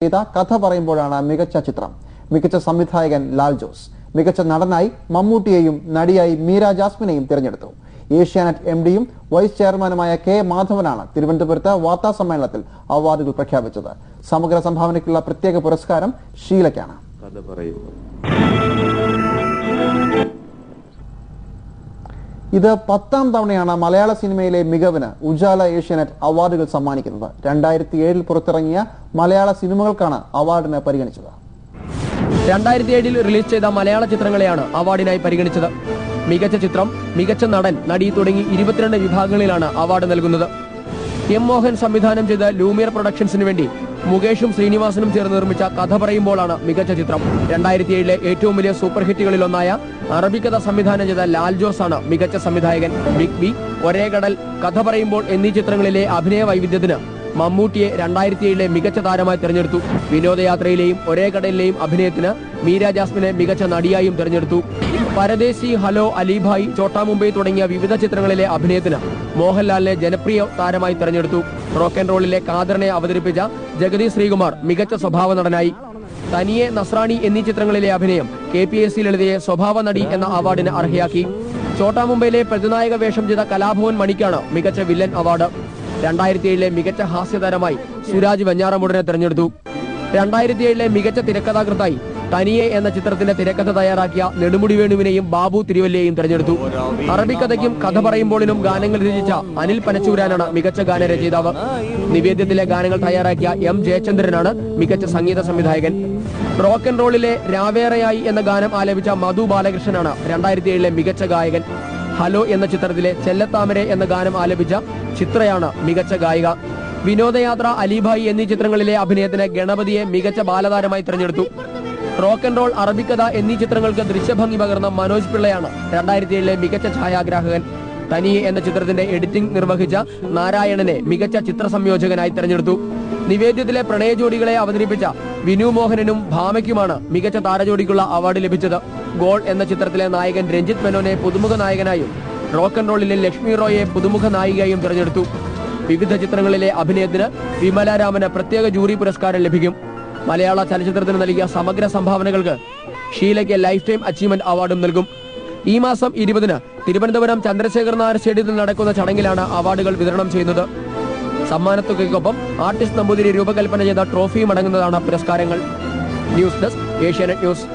ചെയ്ത കഥ പറയുമ്പോഴാണ് മികച്ച ചിത്രം. മികച്ച സംവിധായകൻ ലാൽ ജോസ്, മികച്ച നടനായി മമ്മൂട്ടിയെയും നടിയായി മീര ജാസ്മിനെയും തിരഞ്ഞെടുത്തു. ഏഷ്യാനെറ്റ് എംഡിയും വൈസ് ചെയർമാനുമായ കെ മാധവനാണ് തിരുവനന്തപുരത്ത് വാർത്താ സമ്മേളനത്തിൽ അവാർഡുകൾ പ്രഖ്യാപിച്ചത്. സമഗ്ര സംഭാവനയ്ക്കുള്ള പ്രത്യേക പുരസ്കാരം ഷീലയ്ക്കാണ്. ഇത് 10ാം തവണയാണ് മലയാള സിനിമയിലെ മികവിന് ഉജാല ഏഷ്യാനെറ്റ് അവാർഡുകൾ സമ്മാനിക്കുന്നത്. 2007 പുറത്തിറങ്ങിയ മലയാള സിനിമകൾക്കാണ് അവാർഡിന് പരിഗണിച്ചത്. 2007 റിലീസ് ചെയ്ത മലയാള ചിത്രങ്ങളെയാണ് അവാർഡിനായി പരിഗണിച്ചത്. മികച്ച ചിത്രം, മികച്ച നടൻ, നടി തുടങ്ങി 22 വിഭാഗങ്ങളിലാണ് അവാർഡ് നൽകുന്നത്. എം മോഹൻ സംവിധാനം ചെയ്ത ലൂമിയർ പ്രൊഡക്ഷൻസിന് വേണ്ടി മുകേഷും ശ്രീനിവാസനും ചേർന്ന് നിർമ്മിച്ച കഥ പറയുമ്പോഴാണ് മികച്ച ചിത്രം. 2007 ഏറ്റവും വലിയ സൂപ്പർ ഹിറ്റുകളിലൊന്നായ അറബിക്കഥ സംവിധാനം ചെയ്ത ലാൽ ജോസ് ആണ് മികച്ച സംവിധായകൻ. ബിഗ് ബി, ഒരേ കടൽ, കഥ പറയുമ്പോൾ എന്നീ ചിത്രങ്ങളിലെ അഭിനയ വൈവിധ്യത്തിന് മമ്മൂട്ടിയെ 2007 മികച്ച താരമായി തെരഞ്ഞെടുത്തു. വിനോദയാത്രയിലെയും ഒരേ കടലിലെയും അഭിനയത്തിന് മീര ജാസ്മിനെ മികച്ച നടിയായും തെരഞ്ഞെടുത്തു. പരദേശി, ഹലോ, അലിഭായ്, ചോട്ടാ മുംബൈ തുടങ്ങിയ വിവിധ ചിത്രങ്ങളിലെ അഭിനയത്തിന് മോഹൻലാലിനെ ജനപ്രിയ താരമായി തെരഞ്ഞെടുത്തു. റോക്ക് ആൻഡ് റോളിലെ കാദറിനെ അവതരിപ്പിച്ച ജഗതി ശ്രീകുമാർ മികച്ച സ്വഭാവ നടനായി. തനിയെ, നസ്രാണി എന്നീ ചിത്രങ്ങളിലെ അഭിനയം KPSC ലളിതയെ സ്വഭാവ നടി എന്ന അവാർഡിന് അർഹയാക്കി. ചോട്ടാ മുംബൈയിലെ പ്രതിനായക വേഷം ചെയ്ത കലാഭവൻ മണിക്കാണ് മികച്ച വില്ലൻ അവാർഡ്. 2007 മികച്ച ഹാസ്യതാരമായി സുരാജ് വെഞ്ഞാറമൂടിനെ തെരഞ്ഞെടുത്തു. 2007 മികച്ച തിരക്കഥാകൃത്തായി തനിയെ എന്ന ചിത്രത്തിന്റെ തിരക്കഥ തയ്യാറാക്കിയ നെടുമുടി വേണുവിനെയും ബാബു തിരുവല്ലയെയും തെരഞ്ഞെടുത്തു. അറബിക്കഥയ്ക്കും കഥ പറയുമ്പോളിനും ഗാനങ്ങൾ രചിച്ച അനിൽ പനച്ചൂരാനാണ് മികച്ച ഗാനരചയിതാവ്. നിവേദ്യത്തിലെ ഗാനങ്ങൾ തയ്യാറാക്കിയ M ജയചന്ദ്രനാണ് മികച്ച സംഗീത സംവിധായകൻ. റോക്ക് ആൻഡ് റോളിലെ രാവേറെയായി എന്ന ഗാനം ആലപിച്ച മധു ബാലകൃഷ്ണനാണ് 2007 മികച്ച ഗായകൻ. ഹലോ എന്ന ചിത്രത്തിലെ ചെല്ലത്താമരെ എന്ന ഗാനം ആലപിച്ച ചിത്രയാണ് മികച്ച ഗായിക. വിനോദയാത്ര, അലിഭായ് എന്നീ ചിത്രങ്ങളിലെ അഭിനയത്തിന് ഗണപതിയെ മികച്ച ബാലതാരമായി തെരഞ്ഞെടുത്തു. റോക്ക് ആൻഡ് റോൾ, അറബിക്കഥ എന്നീ ചിത്രങ്ങൾക്ക് ദൃശ്യഭംഗി പകർന്ന മനോജ് പിള്ളയാണ് 2007 മികച്ച ഛായാഗ്രാഹകൻ. തനിയെ എന്ന ചിത്രത്തിന്റെ എഡിറ്റിംഗ് നിർവഹിച്ച നാരായണനെ മികച്ച ചിത്ര സംയോജകനായി തെരഞ്ഞെടുത്തു. നിവേദ്യത്തിലെ പ്രണയ ജോഡികളെ അവതരിപ്പിച്ച വിനു മോഹനനും ഭാമയ്ക്കുമാണ് മികച്ച താരജോഡിക്കുള്ള അവാർഡ് ലഭിച്ചത്. ഗോൾ എന്ന ചിത്രത്തിലെ നായകൻ രഞ്ജിത്ത് മേനോനെ പുതുമുഖ നായകനായും റോക്ക് ആൻഡ് റോളിലെ ലക്ഷ്മി റോയെ പുതുമുഖ നായികയായും തെരഞ്ഞെടുത്തു. വിവിധ ചിത്രങ്ങളിലെ അഭിനയത്തിന് വിമല രാമന് പ്രത്യേക ജൂറി പുരസ്കാരം ലഭിക്കും. മലയാള ചലച്ചിത്രത്തിന് നൽകിയ സമഗ്ര സംഭാവനകൾക്ക് ഷീലയ്ക്ക് ലൈഫ് ടൈം അച്ചീവ്മെന്റ് അവാർഡും നൽകും. ഈ മാസം 20-ന് തിരുവനന്തപുരം ചന്ദ്രശേഖർ നായർ സ്റ്റേഡിയത്തിൽ നടക്കുന്ന ചടങ്ങിലാണ് അവാർഡുകൾ വിതരണം ചെയ്യുന്നത്. സമ്മാനത്തുകയ്ക്കൊപ്പം ആർട്ടിസ്റ്റ് നമ്പൂതിരി രൂപകൽപ്പന ചെയ്ത ട്രോഫിയും അടങ്ങുന്നതാണ് പുരസ്കാരങ്ങൾ. News desk, Asianet news.